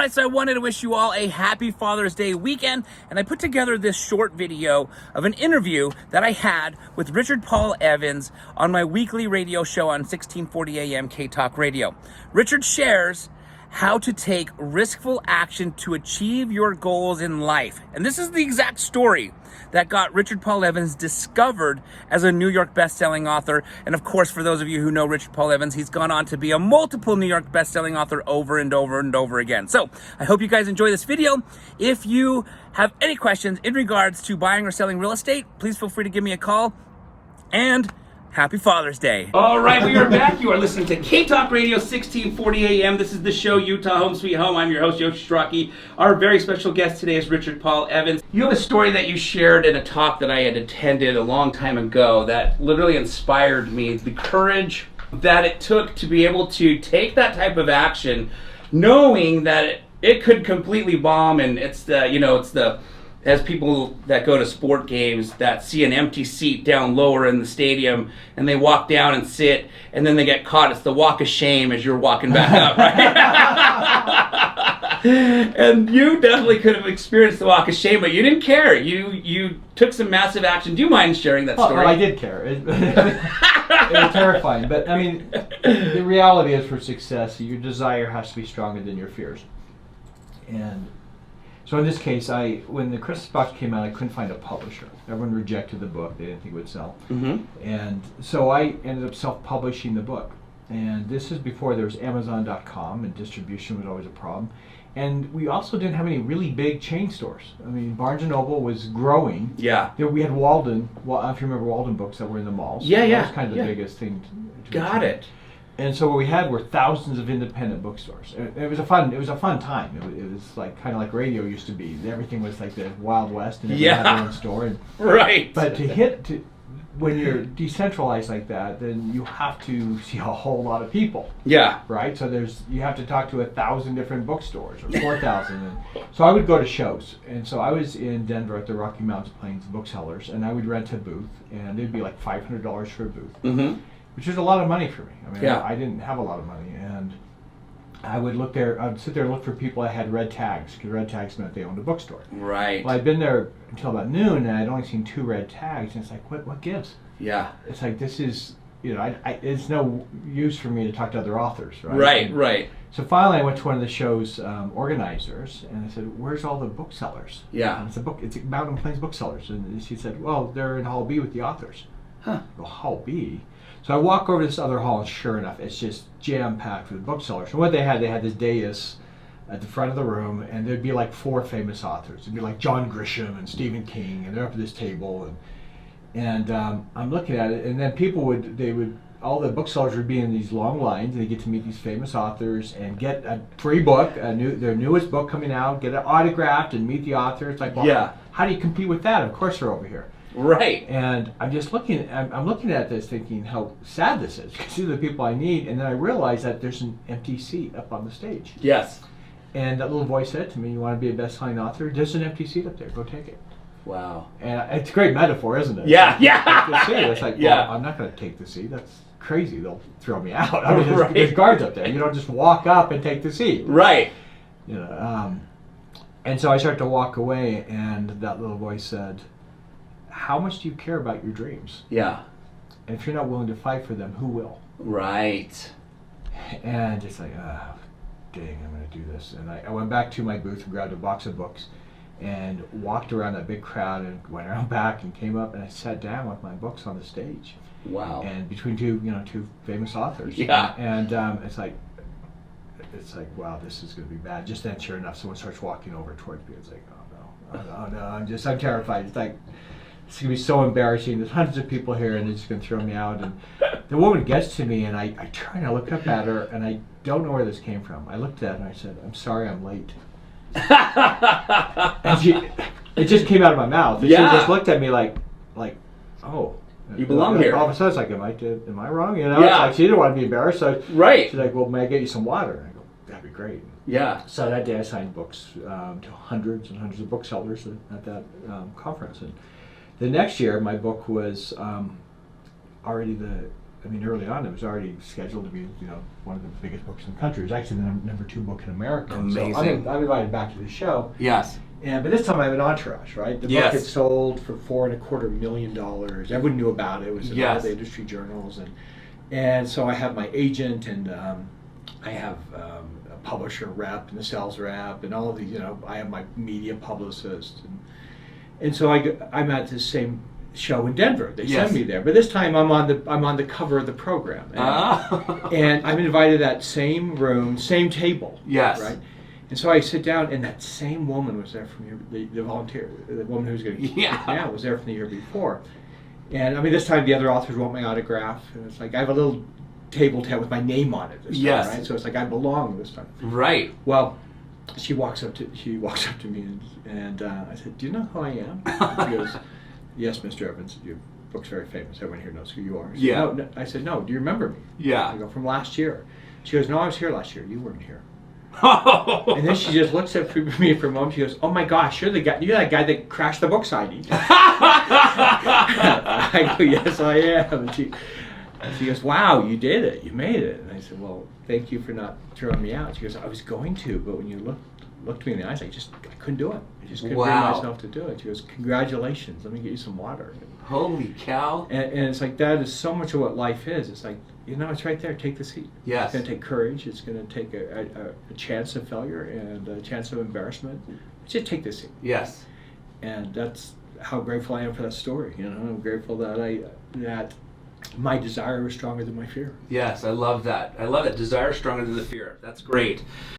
right, so I wanted to wish you all a happy Father's Day weekend, and I put together this short video of an interview that I had with Richard Paul Evans on my weekly radio show on 1640 AM K-Talk Radio. Richard shares how to take riskful action to achieve your goals in life. And this is the exact story that got Richard Paul Evans discovered as a New York best-selling author. And of course, for those of you who know Richard Paul Evans, he's gone on to be a multiple New York best-selling author over and over and over again. So I hope you guys enjoy this video. If you have any questions in regards to buying or selling real estate, please feel free to give me a call. And happy Father's Day. All right, we are back. You are listening to K-Talk Radio 1640 AM. This is the show, Utah Home Sweet Home. I'm your host, Yoshi Strachey. Our very special guest today is Richard Paul Evans. You have a story that you shared in a talk that I had attended a long time ago that literally inspired me. The courage that it took to be able to take that type of action, knowing that it could completely bomb, and it's the as people that go to sport games that see an empty seat down lower in the stadium and they walk down and sit and then they get caught. It's the walk of shame as you're walking back up, right? And you definitely could have experienced the walk of shame, but you didn't care. You took some massive action. Do you mind sharing that story? Well, I did care. It was terrifying. But I mean, the reality is, for success, your desire has to be stronger than your fears. And so in this case, when the Christmas box came out, I couldn't find a publisher. Everyone rejected the book. They didn't think it would sell. Mm-hmm. And so I ended up self-publishing the book. And this is before there was Amazon.com, and distribution was always a problem. And we also didn't have any really big chain stores. I mean, Barnes & Noble was growing. Yeah. We had Walden, if you remember Walden books that were in the malls. Yeah, That was kind of the biggest thing. Got it. And so what we had were thousands of independent bookstores. It was a fun time. It was like kind of like radio used to be. Everything was like the Wild West, and everyone had their own store. Right. But when you're decentralized like that, then you have to see a whole lot of people. Yeah. Right. So you have to talk to 1,000 different bookstores, or 4,000. And so I would go to shows, and so I was in Denver at the Rocky Mountain Plains Booksellers, and I would rent a booth, and it'd be like $500 for a booth. Mm-hmm. Which is a lot of money for me. I mean, I didn't have a lot of money, and I would look there. I'd sit there and look for people that had red tags, because red tags meant they owned a bookstore. Right. Well, I'd been there until about noon, and I'd only seen 2 red tags, and it's like, what gives? Yeah. It's like, this is, it's no use for me to talk to other authors, right? Right. So finally, I went to one of the show's organizers, and I said, "Where's all the booksellers?" Yeah. And it's Mountain Plains Booksellers, and she said, "Well, they're in Hall B with the authors." Huh. Well, Hall B. So I walk over to this other hall, and sure enough, it's just jam-packed with booksellers. And what they had this dais at the front of the room, and there'd be like 4 famous authors. It'd be like John Grisham and Stephen King, and they're up at this table, and I'm looking at it, and then all the booksellers would be in these long lines, and they get to meet these famous authors and get a free book, their newest book coming out, get it autographed, and meet the author. It's like, well, how do you compete with that? Of course, they're over here. Right. And I'm just looking at this thinking how sad this is, because these are the people I need, and then I realize that there's an empty seat up on the stage. Yes. And that little voice said to me, "You want to be a best-selling author? There's an empty seat up there. Go take it." Wow. And it's a great metaphor, isn't it? Yeah. The seat. It's like, well, I'm not going to take the seat. That's crazy. They'll throw me out. I mean, there's guards up there. You don't just walk up and take the seat. Right. And so I start to walk away, and that little voice said, "How much do you care about your dreams? Yeah. And if you're not willing to fight for them, who will?" Right. And it's like, dang, I'm going to do this. And I went back to my booth and grabbed a box of books and walked around that big crowd and went around back and came up, and I sat down with my books on the stage. Wow. And between two famous authors. Yeah. And it's like, wow, this is going to be bad. Just then, sure enough, someone starts walking over towards me. It's like, oh no, I'm terrified. It's like, it's going to be so embarrassing. There's hundreds of people here, and they're just going to throw me out. And the woman gets to me, and I turn, I look up at her, and I don't know where this came from. I looked at her, and I said, "I'm sorry I'm late." And it just came out of my mouth. And she just looked at me like, oh. You belong here. All of a sudden, it's like, am I wrong? Yeah. It's like, she didn't want to be embarrassed. So she's like, "Well, may I get you some water?" And I go, "That'd be great." Yeah. So that day, I signed books to hundreds and hundreds of booksellers at that conference. And the next year, my book was already I mean, early on, it was already scheduled to be, one of the biggest books in the country. It was actually the number 2 book in America. Amazing. So I'm invited back to the show. Yes. But this time I have an entourage, right? The book Yes. had sold for $4.25 million. Everyone knew about it. It was in all the industry journals, and so I have my agent, and I have a publisher rep and a sales rep, and all of these. I have my media publicist, and so I'm at the same show in Denver. They send me there, but this time I'm on the cover of the program, and I'm invited to that same room, same table. Yes. Right. And so I sit down, and that same woman was there from the volunteer, the woman who was going to, was there from the year before. And I mean, this time the other authors want my autograph, and it's like I have a little table with my name on it this time, right? So it's like I belong this time. Right. Well, she walks up to me, and I said, "Do you know who I am?" And she goes, "Yes, Mr. Evans, your book's very famous. Everyone here knows who you are." No. I said, "No, do you remember me?" I go, "From last year." She goes, "No, I was here last year. You weren't here." And then she just looks at me for a moment. She goes, "Oh my gosh, you're that guy that crashed the book signing." I go, "Yes, I am." And she goes, "Wow, you did it. You made it." And I said, "Well, thank you for not throwing me out." She goes, "I was going to, but when you looked me in the eyes, I couldn't do it. I just couldn't bring myself to do it." She goes, "Congratulations. Let me get you some water." Holy cow. And it's like, that is so much of what life is. It's like, it's right there. Take the seat. Yes. It's going to take courage. It's going to take a chance of failure and a chance of embarrassment. Just take the seat. Yes. And that's how grateful I am for that story. I'm grateful that that my desire was stronger than my fear. Yes, I love that. I love it. Desire stronger than the fear. That's great.